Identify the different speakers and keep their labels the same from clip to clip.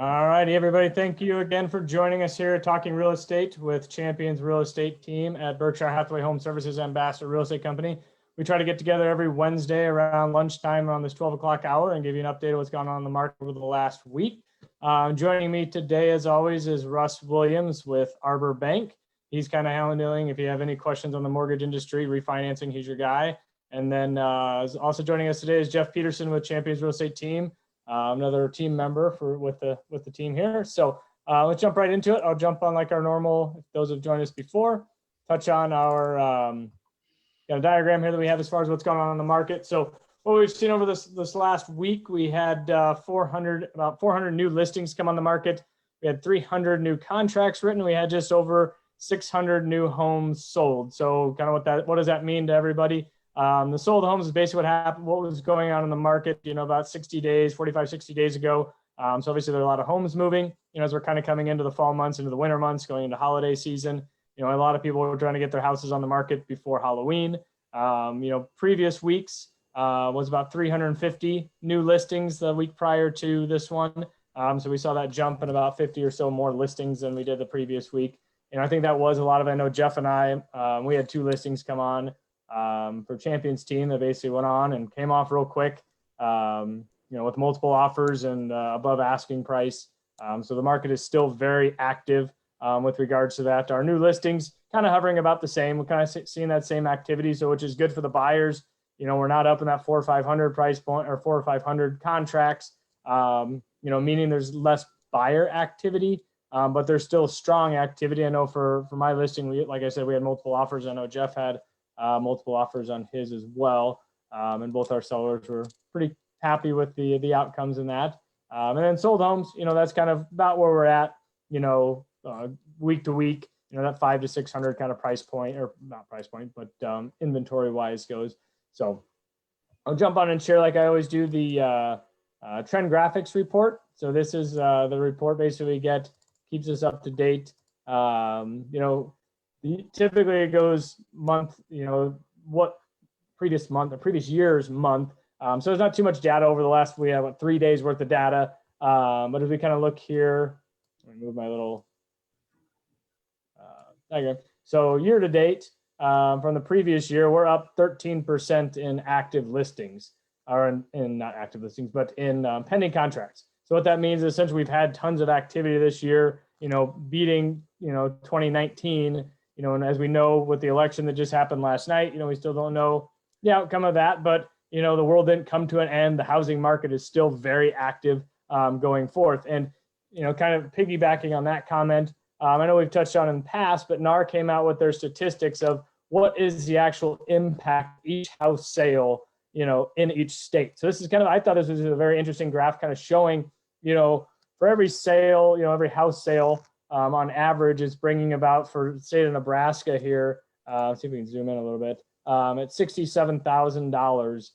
Speaker 1: All righty, everybody. Thank you again for joining us here Talking Real Estate with Champions Real Estate Team at Berkshire Hathaway Home Services Ambassador Real Estate Company. We try to get together every Wednesday around lunchtime around this 12 o'clock hour and give you an update of what's gone on in the market over the last week. Joining me today, as always, is Russ Williams with Arbor Bank. He's kind of handling, if you have any questions on the mortgage industry, refinancing, he's your guy. And then also joining us today is Jeff Peterson with Champions Real Estate Team. Another team member with the team here. So let's jump right into it. I'll jump on like our normal, if those have joined us before, touch on our got a diagram here that we have as far as what's going on in the market. So what we've seen over this last week, we had about 400 new listings come on the market. We had 300 new contracts written. We had just over 600 new homes sold. So kind of what does that mean to everybody? The sold homes is basically what was going on in the market, about 60 days, 45, 60 days ago. So obviously there are a lot of homes moving, as we're kind of coming into the fall months, into the winter months, going into holiday season. A lot of people were trying to get their houses on the market before Halloween. Previous weeks was about 350 new listings the week prior to this one. So we saw that jump in about 50 or so more listings than we did the previous week. And I think that was a lot of, I know Jeff and I, we had 2 listings come on for Champions team that basically went on and came off real quick, with multiple offers and above asking price. So the market is still very active with regards to that. Our new listings kind of hovering about the same. We're kind of seeing that same activity, so which is good for the buyers. We're not up in that 400 or 500 price point or 400 or 500 contracts, meaning there's less buyer activity, but there's still strong activity. I know for my listing, like I said, we had multiple offers. I know Jeff had multiple offers on his as well. And both our sellers were pretty happy with the outcomes in that. And then sold homes, that's kind of about where we're at, week to week, that 500 to 600 kind of price point, or not price point, but inventory wise goes. So I'll jump on and share, like I always do, the trend graphics report. So this is the report basically we get, keeps us up to date. Typically it goes month, what previous month or previous year's month. So there's not too much data over the last, we have 3 days worth of data. But as we kind of look here, let me move my little diagram. So year to date, from the previous year, we're up 13% in active listings, or in not active listings, but in pending contracts. So what that means is essentially we've had tons of activity this year, beating, 2019, and as we know with the election that just happened last night, we still don't know the outcome of that, but, the world didn't come to an end. The housing market is still very active going forth. And, kind of piggybacking on that comment, I know we've touched on in the past, but NAR came out with their statistics of what is the actual impact each house sale, in each state. So this is kind of, I thought this was a very interesting graph kind of showing, for every sale, every house sale, on average is bringing about, for the state of Nebraska here, let's see if we can zoom in a little bit, at $67,000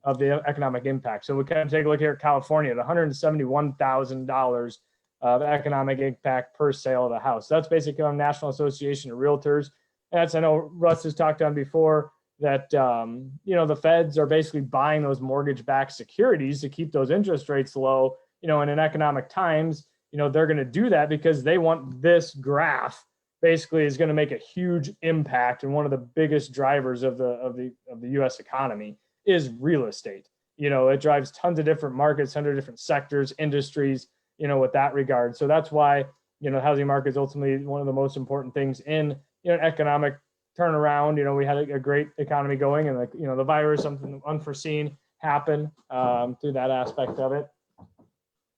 Speaker 1: of the economic impact. So we kind of take a look here at California at $171,000 of economic impact per sale of a house. So that's basically on National Association of Realtors. And that's, I know Russ has talked on before that, the feds are basically buying those mortgage-backed securities to keep those interest rates low, and in economic times, they're going to do that because they want this graph basically is going to make a huge impact. And one of the biggest drivers of the U.S. economy is real estate. It drives tons of different markets, tons of different sectors, industries, with that regard. So that's why, the housing market is ultimately one of the most important things in, economic turnaround. We had a great economy going, and the virus, something unforeseen happened through that aspect of it.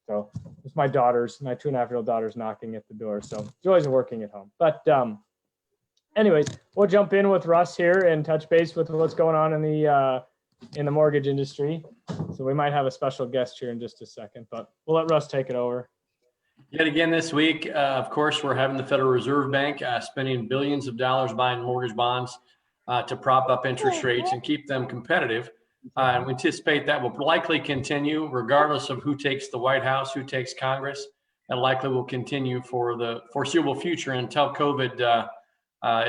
Speaker 1: So it's my 2.5-year-old daughter's knocking at the door. So joys of working at home. But anyways, we'll jump in with Russ here and touch base with what's going on in the mortgage industry. So we might have a special guest here in just a second, but we'll let Russ take it over.
Speaker 2: Yet again this week, of course, we're having the Federal Reserve Bank spending billions of dollars buying mortgage bonds to prop up interest rates and keep them competitive. And we anticipate that will likely continue regardless of who takes the White House, who takes Congress. That likely will continue for the foreseeable future until COVID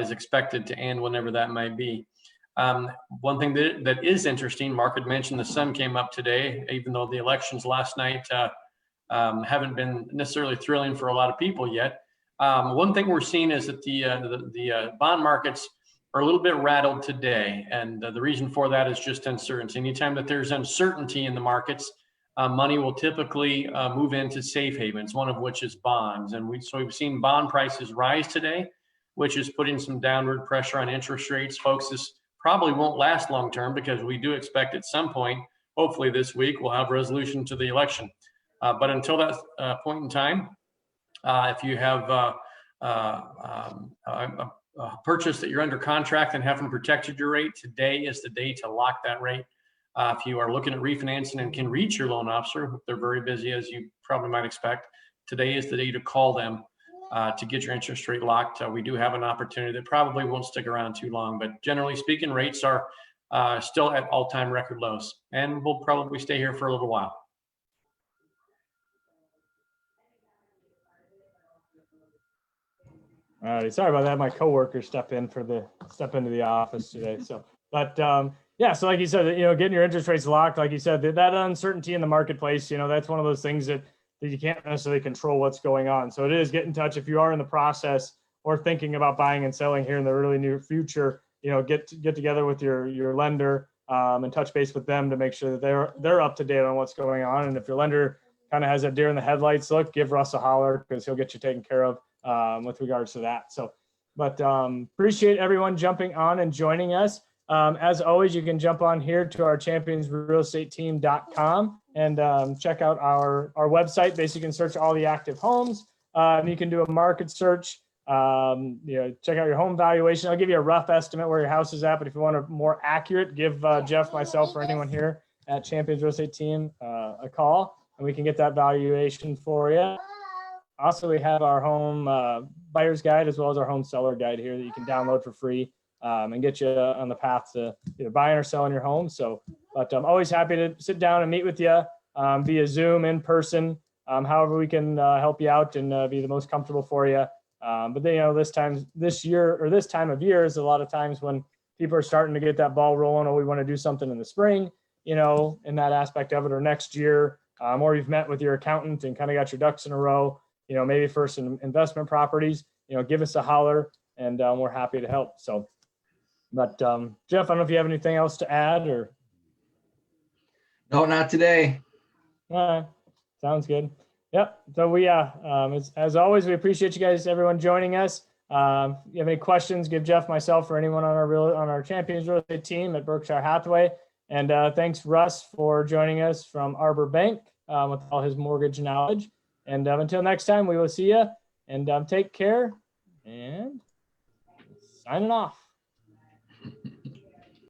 Speaker 2: is expected to end, whenever that might be. One thing that is interesting, Mark had mentioned the sun came up today, even though the elections last night haven't been necessarily thrilling for a lot of people yet. One thing we're seeing is that the bond markets are a little bit rattled today. And the reason for that is just uncertainty. Anytime that there's uncertainty in the markets, money will typically move into safe havens, one of which is bonds. And we've seen bond prices rise today, which is putting some downward pressure on interest rates. Folks, this probably won't last long term because we do expect at some point, hopefully this week, we'll have resolution to the election. But until that point in time, if you have a purchase that you're under contract and haven't protected your rate, today is the day to lock that rate. If you are looking at refinancing and can reach your loan officer, they're very busy, as you probably might expect. Today is the day to call them to get your interest rate locked. We do have an opportunity that probably won't stick around too long, but generally speaking, rates are still at all-time record lows, and we'll probably stay here for a little while.
Speaker 1: All right, sorry about that. My coworker stepped into the office today. So, but yeah, so like you said, getting your interest rates locked, like you said, that uncertainty in the marketplace, that's one of those things that you can't necessarily control what's going on. So it is, get in touch if you are in the process or thinking about buying and selling here in the really near future. Get together with your lender and touch base with them to make sure that they're up to date on what's going on. And if your lender kind of has a deer in the headlights look, give Russ a holler because he'll get you taken care of with regards to that. So, but appreciate everyone jumping on and joining us. As always, you can jump on here to our championsrealestateteam.com and check out our website. Basically, you can search all the active homes. You can do a market search. Check out your home valuation. I'll give you a rough estimate where your house is at, but if you want a more accurate, give Jeff, myself, or anyone here at Champions Real Estate Team a call, and we can get that valuation for you. Also, we have our home buyer's guide as well as our home seller guide here that you can download for free and get you on the path to either buying or selling your home. So, but I'm always happy to sit down and meet with you via Zoom, in person, however we can help you out and be the most comfortable for you. But then, this time of year is a lot of times when people are starting to get that ball rolling, or we want to do something in the spring, in that aspect of it, or next year, or you've met with your accountant and kind of got your ducks in a row. Maybe for some investment properties, give us a holler and we're happy to help. So, but Jeff, I don't know if you have anything else to add or.
Speaker 3: No, not today.
Speaker 1: All right. Sounds good. Yep. So as always, we appreciate you guys, everyone joining us. If you have any questions, give Jeff, myself, or anyone on our Champions Real Estate Team at Berkshire Hathaway. And thanks, Russ, for joining us from Arbor Bank with all his mortgage knowledge. And until next time, we will see you, and take care, and signing off.